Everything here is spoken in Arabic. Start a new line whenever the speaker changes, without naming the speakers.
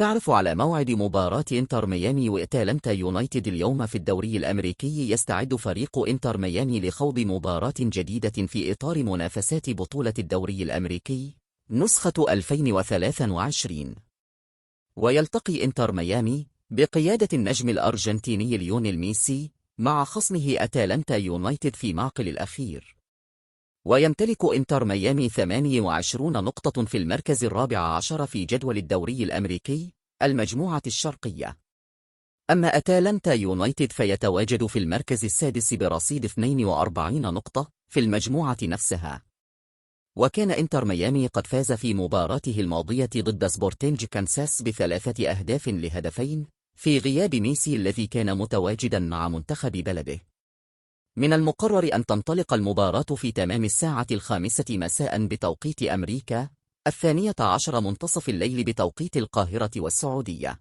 تعرف على موعد مباراة إنتر ميامي وأتلانتا يونايتد اليوم في الدوري الأمريكي. يستعد فريق إنتر ميامي لخوض مباراة جديدة في إطار منافسات بطولة الدوري الأمريكي نسخة 2023. ويلتقي إنتر ميامي بقيادة النجم الأرجنتيني ليونيل ميسي مع خصمه أتلانتا يونايتد في معقل الأخير. ويمتلك إنتر ميامي 28 نقطة في المركز ال14 في جدول الدوري الأمريكي المجموعة الشرقية. أما أتلانتا يونايتد فيتواجد في المركز السادس برصيد 42 نقطة في المجموعة نفسها. وكان إنتر ميامي قد فاز في مباراته الماضية ضد سبورتينج كانساس ب3-2 في غياب ميسي الذي كان متواجدا مع منتخب بلده. من المقرر أن تنطلق المباراة في تمام الساعة 5 مساء بتوقيت أمريكا، 12 منتصف الليل بتوقيت القاهرة والسعودية.